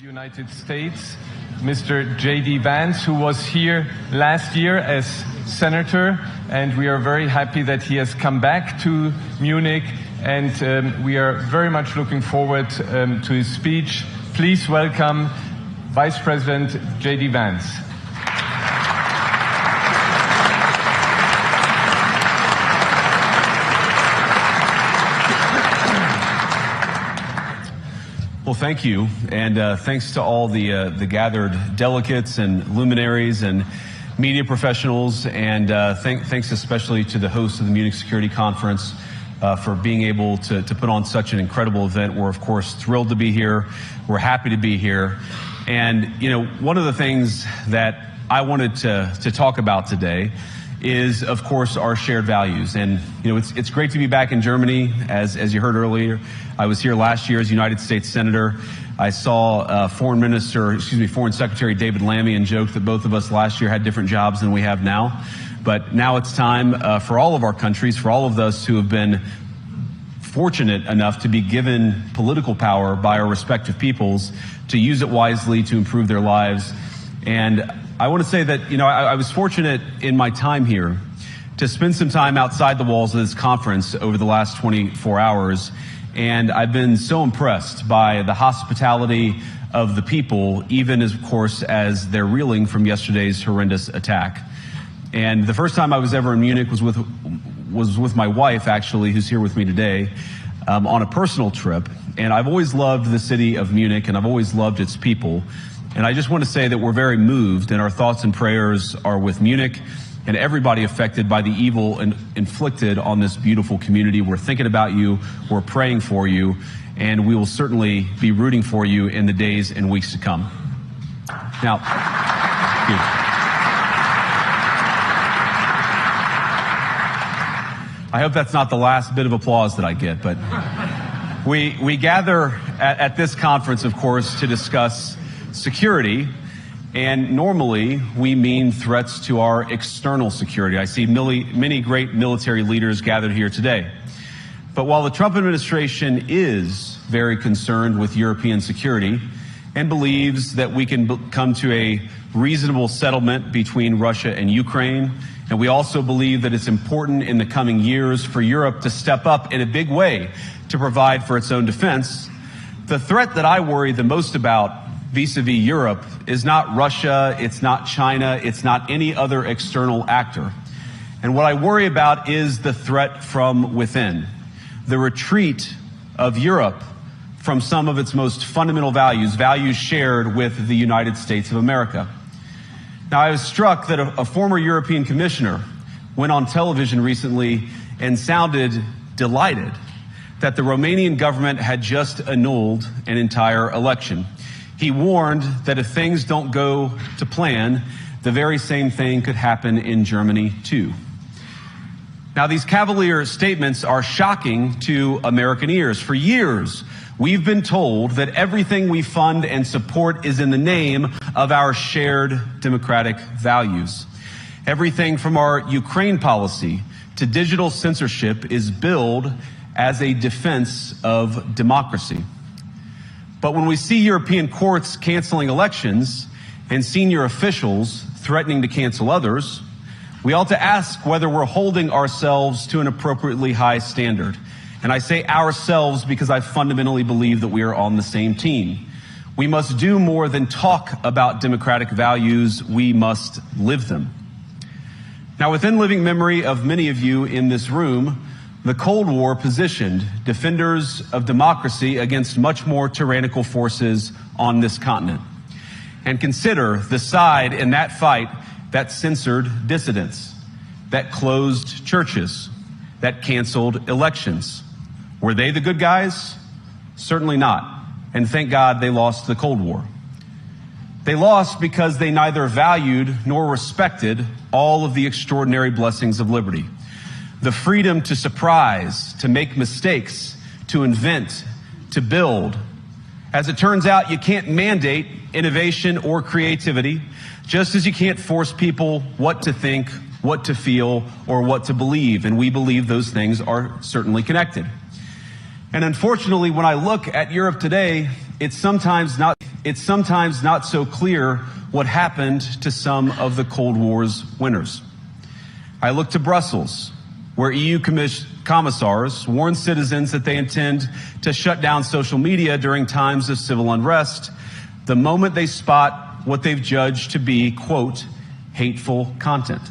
United States, Mr. J.D. Vance, who was here last year as senator, and we are very happy that he has come back to Munich, and we are very much looking forward to his speech. Please welcome Vice President J.D. Vance. Well, thank you, and thanks to all the gathered delegates and luminaries and media professionals, and thanks especially to the host of the Munich Security Conference for being able to put on such an incredible event. We're, of course, thrilled to be here. We're happy to be here. And, you know, one of the things that I wanted to talk about today is, of course, our shared values. And, you know, it's great to be back in Germany. As you heard earlier, I was here last year as United States Senator. I saw Foreign Secretary David Lammy and joked that both of us last year had different jobs than we have now. But now it's time for all of our countries, for all of us who have been fortunate enough to be given political power by our respective peoples, to use it wisely to improve their lives. And I want to say that, you know, I was fortunate in my time here to spend some time outside the walls of this conference over the last 24 hours. And I've been so impressed by the hospitality of the people, even as, of course, as they're reeling from yesterday's horrendous attack. And the first time I was ever in Munich was with my wife, actually, who's here with me today, on a personal trip. And I've always loved the city of Munich, and I've always loved its people. And I just want to say that we're very moved, and our thoughts and prayers are with Munich and everybody affected by the evil inflicted on this beautiful community. We're thinking about you, we're praying for you, and we will certainly be rooting for you in the days and weeks to come. Now, I hope that's not the last bit of applause that I get, but we gather at this conference, of course, to discuss security, and normally we mean threats to our external security. I see many great military leaders gathered here today. But while the Trump administration is very concerned with European security and believes that we can come to a reasonable settlement between Russia and Ukraine, and we also believe that it's important in the coming years for Europe to step up in a big way to provide for its own defense, the threat that I worry the most about vis-a-vis Europe is not Russia, it's not China, it's not any other external actor. And what I worry about is the threat from within, the retreat of Europe from some of its most fundamental values, values shared with the United States of America. Now, I was struck that a former European commissioner went on television recently and sounded delighted that the Romanian government had just annulled an entire election. He warned that if things don't go to plan, the very same thing could happen in Germany, too. Now, these cavalier statements are shocking to American ears. For years, we've been told that everything we fund and support is in the name of our shared democratic values. Everything from our Ukraine policy to digital censorship is billed as a defense of democracy. But when we see European courts canceling elections and senior officials threatening to cancel others, we ought to ask whether we're holding ourselves to an appropriately high standard. And I say ourselves because I fundamentally believe that we are on the same team. We must do more than talk about democratic values, we must live them. Now, within living memory of many of you in this room, the Cold War positioned defenders of democracy against much more tyrannical forces on this continent. And consider the side in that fight that censored dissidents, that closed churches, that canceled elections. Were they the good guys? Certainly not. And thank God they lost the Cold War. They lost because they neither valued nor respected all of the extraordinary blessings of liberty. The freedom to surprise, to make mistakes, to invent, to build. As it turns out, you can't mandate innovation or creativity, just as you can't force people what to think, what to feel, or what to believe. And we believe those things are certainly connected. And unfortunately, when I look at Europe today, it's sometimes not so clear what happened to some of the Cold War's winners. I look to Brussels, where EU commissars warn citizens that they intend to shut down social media during times of civil unrest the moment they spot what they've judged to be, quote, hateful content.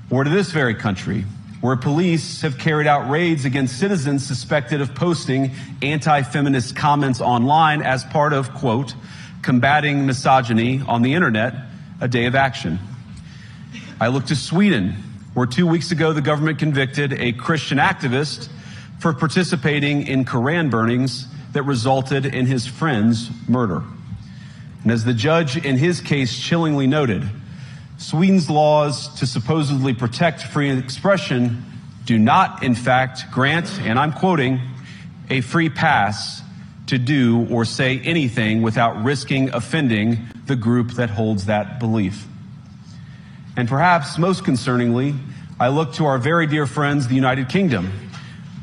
Or to this very country, where police have carried out raids against citizens suspected of posting anti-feminist comments online as part of, quote, combating misogyny on the internet, a day of action. I look to Sweden, where 2 weeks ago the government convicted a Christian activist for participating in Koran burnings that resulted in his friend's murder. And as the judge in his case chillingly noted, Sweden's laws to supposedly protect free expression do not, in fact, grant, and I'm quoting, a free pass to do or say anything without risking offending the group that holds that belief. And perhaps most concerningly, I look to our very dear friends, the United Kingdom,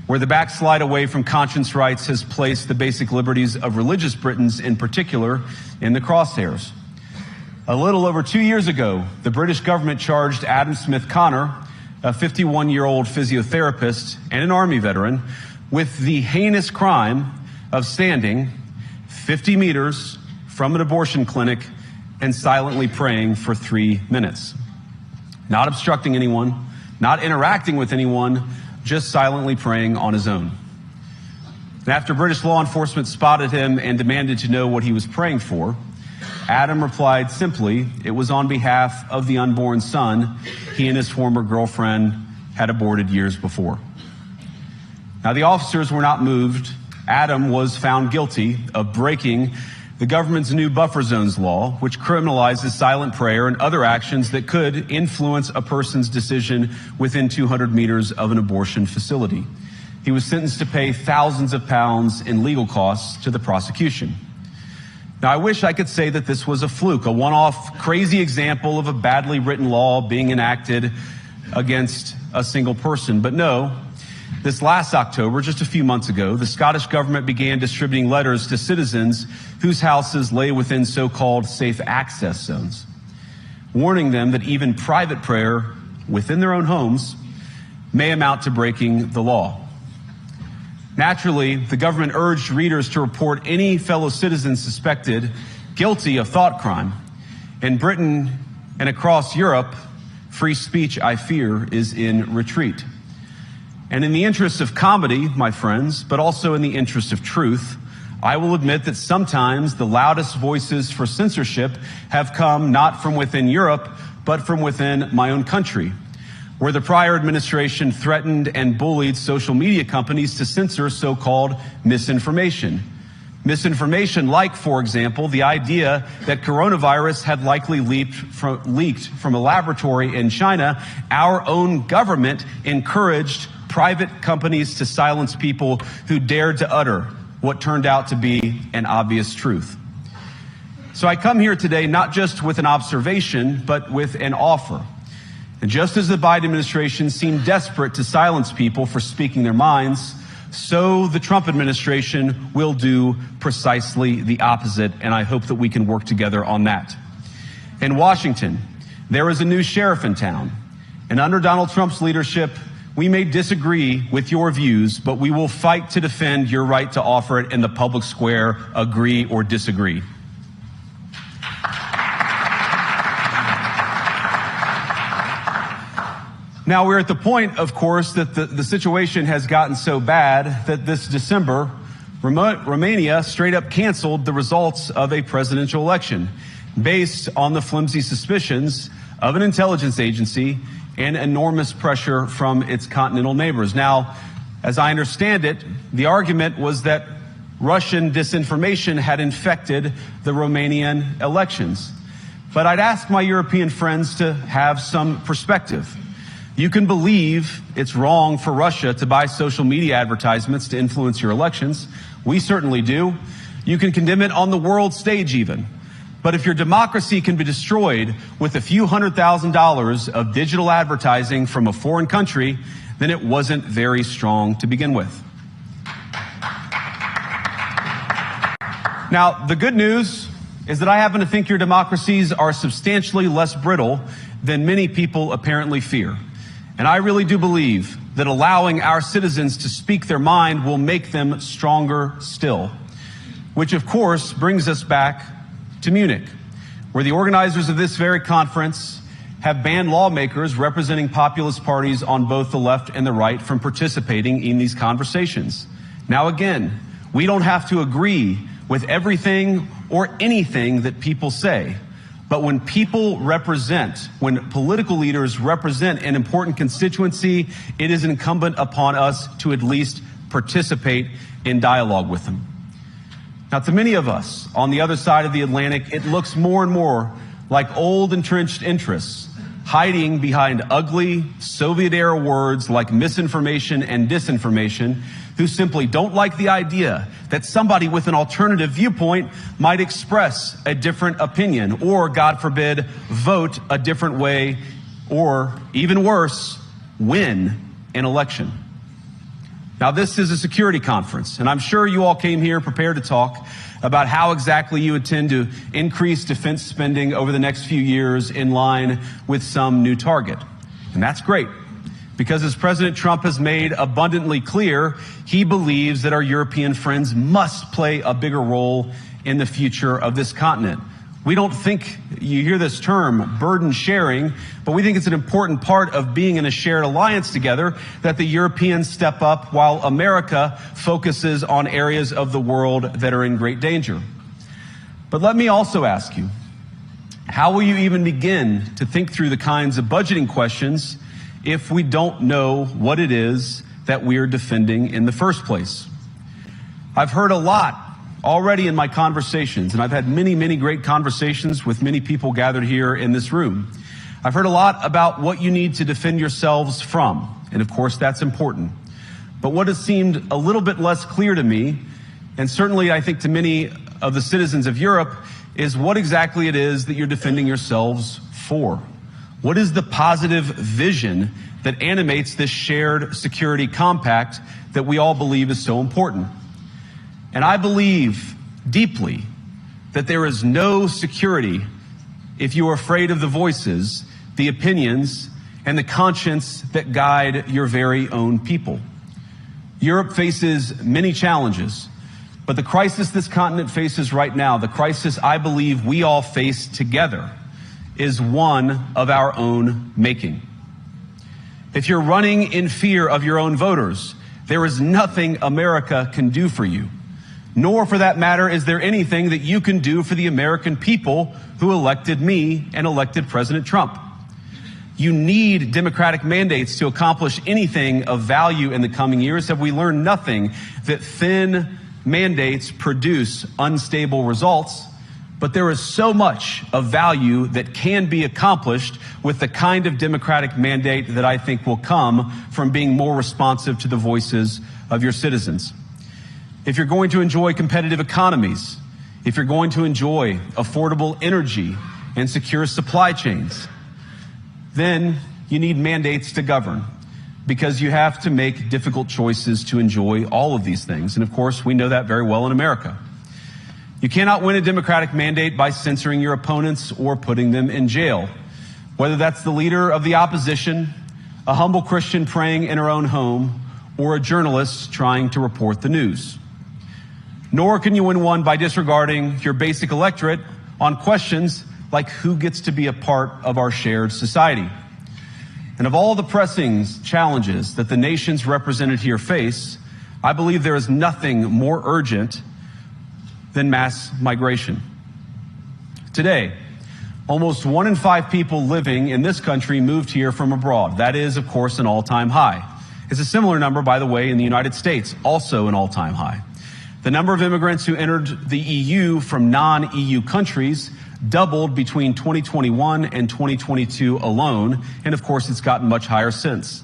where the backslide away from conscience rights has placed the basic liberties of religious Britons in particular in the crosshairs. A little over 2 years ago, the British government charged Adam Smith Connor, a 51-year-old physiotherapist and an Army veteran, with the heinous crime of standing 50 meters from an abortion clinic and silently praying for 3 minutes. Not obstructing anyone, not interacting with anyone, just silently praying on his own. And after British law enforcement spotted him and demanded to know what he was praying for, Adam replied simply, it was on behalf of the unborn son he and his former girlfriend had aborted years before. Now, the officers were not moved. Adam was found guilty of breaking the government's new buffer zones law, which criminalizes silent prayer and other actions that could influence a person's decision within 200 meters of an abortion facility. He was sentenced to pay thousands of pounds in legal costs to the prosecution. Now, I wish I could say that this was a fluke, a one-off crazy example of a badly written law being enacted against a single person. But no, this last October, just a few months ago, the Scottish government began distributing letters to citizens whose houses lay within so-called safe access zones, warning them that even private prayer within their own homes may amount to breaking the law. Naturally, the government urged readers to report any fellow citizens suspected guilty of thought crime. In Britain and across Europe, free speech, I fear, is in retreat. And in the interest of comedy, my friends, but also in the interest of truth, I will admit that sometimes the loudest voices for censorship have come not from within Europe, but from within my own country, where the prior administration threatened and bullied social media companies to censor so-called misinformation. Misinformation like, for example, the idea that coronavirus had likely leaked from a laboratory in China. Our own government encouraged private companies to silence people who dared to utter what turned out to be an obvious truth. So I come here today not just with an observation, but with an offer. And just as the Biden administration seemed desperate to silence people for speaking their minds, so the Trump administration will do precisely the opposite, and I hope that we can work together on that. In Washington, there is a new sheriff in town, and under Donald Trump's leadership, we may disagree with your views, but we will fight to defend your right to offer it in the public square, agree or disagree. Now, we're at the point, of course, that the situation has gotten so bad that this December, Romania straight up canceled the results of a presidential election based on the flimsy suspicions of an intelligence agency and enormous pressure from its continental neighbors. Now, as I understand it, the argument was that Russian disinformation had infected the Romanian elections. But I'd ask my European friends to have some perspective. You can believe it's wrong for Russia to buy social media advertisements to influence your elections. We certainly do. You can condemn it on the world stage even. But if your democracy can be destroyed with a few $100,000 of digital advertising from a foreign country, then it wasn't very strong to begin with. Now, the good news is that I happen to think your democracies are substantially less brittle than many people apparently fear. And I really do believe that allowing our citizens to speak their mind will make them stronger still. Which, of course, brings us back to Munich, where the organizers of this very conference have banned lawmakers representing populist parties on both the left and the right from participating in these conversations. Now, again, we don't have to agree with everything or anything that people say. But when people represent, when political leaders represent an important constituency, it is incumbent upon us to at least participate in dialogue with them. Now, to many of us on the other side of the Atlantic, it looks more and more like old entrenched interests hiding behind ugly Soviet-era words like misinformation and disinformation, who simply don't like the idea that somebody with an alternative viewpoint might express a different opinion or, God forbid, vote a different way or, even worse, win an election. Now, this is a security conference, and I'm sure you all came here prepared to talk about how exactly you intend to increase defense spending over the next few years in line with some new target. And that's great, because as President Trump has made abundantly clear, he believes that our European friends must play a bigger role in the future of this continent. We don't think, you hear this term, burden sharing, but we think it's an important part of being in a shared alliance together that the Europeans step up while America focuses on areas of the world that are in great danger. But let me also ask you, how will you even begin to think through the kinds of budgeting questions if we don't know what it is that we are defending in the first place? I've heard a lot already in my conversations, and I've had many, many great conversations with many people gathered here in this room. I've heard a lot about what you need to defend yourselves from, and of course that's important. But what has seemed a little bit less clear to me, and certainly I think to many of the citizens of Europe, is what exactly it is that you're defending yourselves for. What is the positive vision that animates this shared security compact that we all believe is so important? And I believe deeply that there is no security if you are afraid of the voices, the opinions, and the conscience that guide your very own people. Europe faces many challenges, but the crisis this continent faces right now, the crisis I believe we all face together, is one of our own making. If you're running in fear of your own voters, there is nothing America can do for you. Nor, for that matter, is there anything that you can do for the American people who elected me and elected President Trump. You need democratic mandates to accomplish anything of value in the coming years. Have we learned nothing that thin mandates produce unstable results? But there is so much of value that can be accomplished with the kind of democratic mandate that I think will come from being more responsive to the voices of your citizens. If you're going to enjoy competitive economies, if you're going to enjoy affordable energy and secure supply chains, then you need mandates to govern, because you have to make difficult choices to enjoy all of these things. And of course, we know that very well in America. You cannot win a democratic mandate by censoring your opponents or putting them in jail, whether that's the leader of the opposition, a humble Christian praying in her own home, or a journalist trying to report the news. Nor can you win one by disregarding your basic electorate on questions like who gets to be a part of our shared society. And of all the pressing challenges that the nations represented here face, I believe there is nothing more urgent than mass migration. Today, almost 1 in 5 people living in this country moved here from abroad. That is, of course, an all-time high. It's a similar number, by the way, in the United States, also an all-time high. The number of immigrants who entered the EU from non-EU countries doubled between 2021 and 2022 alone, and of course it's gotten much higher since.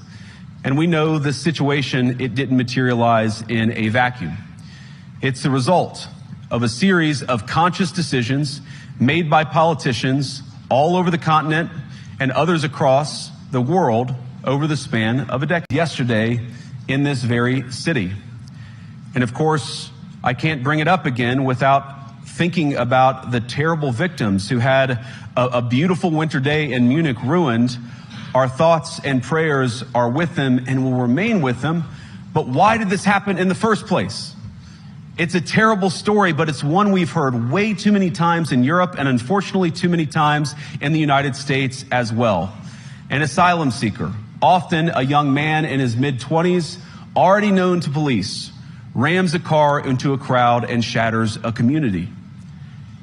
And we know the situation, it didn't materialize in a vacuum. It's the result of a series of conscious decisions made by politicians all over the continent and others across the world over the span of a decade. Yesterday in this very city. And of course, I can't bring it up again without thinking about the terrible victims who had a beautiful winter day in Munich ruined, our thoughts and prayers are with them and will remain with them. But why did this happen in the first place? It's a terrible story, but it's one we've heard way too many times in Europe and unfortunately too many times in the United States as well. An asylum seeker, often a young man in his mid-20s, already known to police, rams a car into a crowd and shatters a community.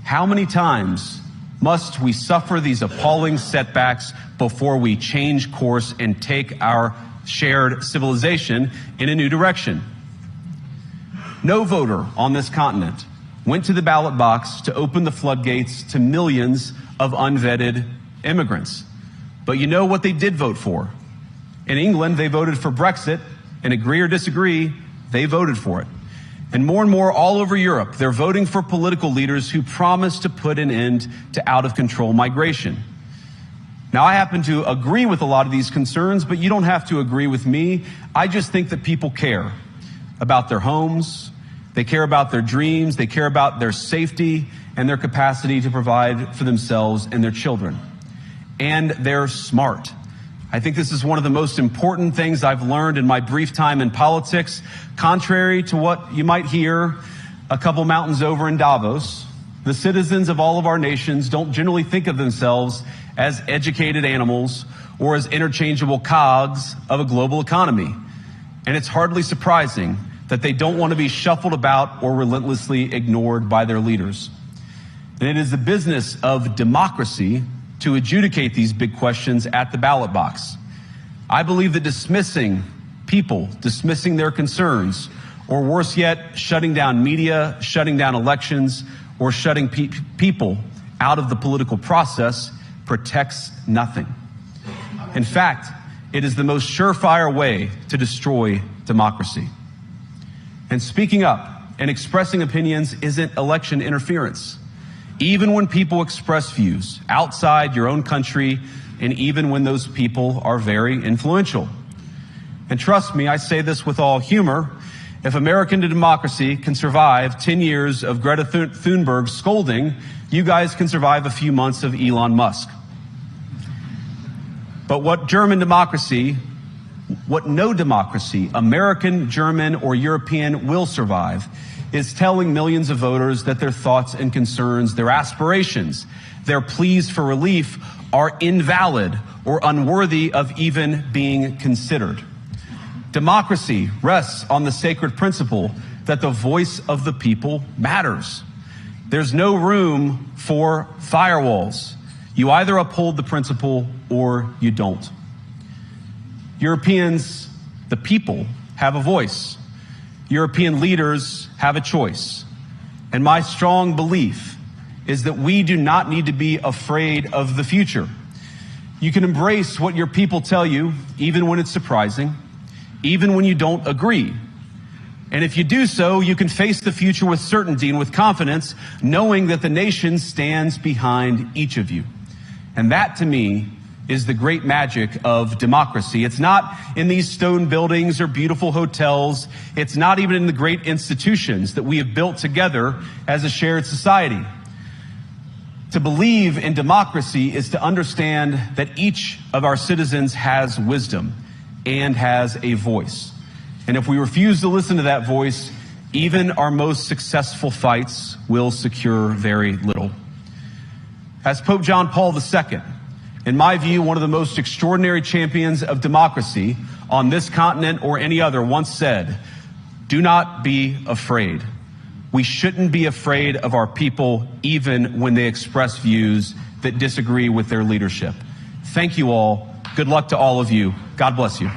How many times must we suffer these appalling setbacks before we change course and take our shared civilization in a new direction? No voter on this continent went to the ballot box to open the floodgates to millions of unvetted immigrants. But you know what they did vote for? In England, they voted for Brexit, and agree or disagree, they voted for it. And more all over Europe, they're voting for political leaders who promise to put an end to out-of-control migration. Now, I happen to agree with a lot of these concerns, but you don't have to agree with me. I just think that people care about their homes, they care about their dreams, they care about their safety and their capacity to provide for themselves and their children. And they're smart. I think this is one of the most important things I've learned in my brief time in politics. Contrary to what you might hear a couple mountains over in Davos, the citizens of all of our nations don't generally think of themselves as educated animals or as interchangeable cogs of a global economy. And it's hardly surprising that they don't want to be shuffled about or relentlessly ignored by their leaders. And it is the business of democracy to adjudicate these big questions at the ballot box. I believe that dismissing people, dismissing their concerns, or worse yet, shutting down media, shutting down elections, or shutting people out of the political process protects nothing. In fact, it is the most surefire way to destroy democracy. And speaking up and expressing opinions isn't election interference. Even when people express views outside your own country, and even when those people are very influential. And trust me, I say this with all humor, if American democracy can survive 10 years of Greta Thunberg scolding, you guys can survive a few months of Elon Musk. But what no democracy, American, German, or European, will survive is telling millions of voters that their thoughts and concerns, their aspirations, their pleas for relief are invalid or unworthy of even being considered. Democracy rests on the sacred principle that the voice of the people matters. There's no room for firewalls. You either uphold the principle or you don't. Europeans, the people, have a voice. European leaders have a choice. And my strong belief is that we do not need to be afraid of the future. You can embrace what your people tell you, even when it's surprising, even when you don't agree. And if you do so, you can face the future with certainty and with confidence, knowing that the nation stands behind each of you. And that, to me, is the great magic of democracy. It's not in these stone buildings or beautiful hotels. It's not even in the great institutions that we have built together as a shared society. To believe in democracy is to understand that each of our citizens has wisdom and has a voice. And if we refuse to listen to that voice, even our most successful fights will secure very little. As Pope John Paul II, in my view, one of the most extraordinary champions of democracy on this continent or any other, once said, "Do not be afraid." We shouldn't be afraid of our people, even when they express views that disagree with their leadership. Thank you all. Good luck to all of you. God bless you.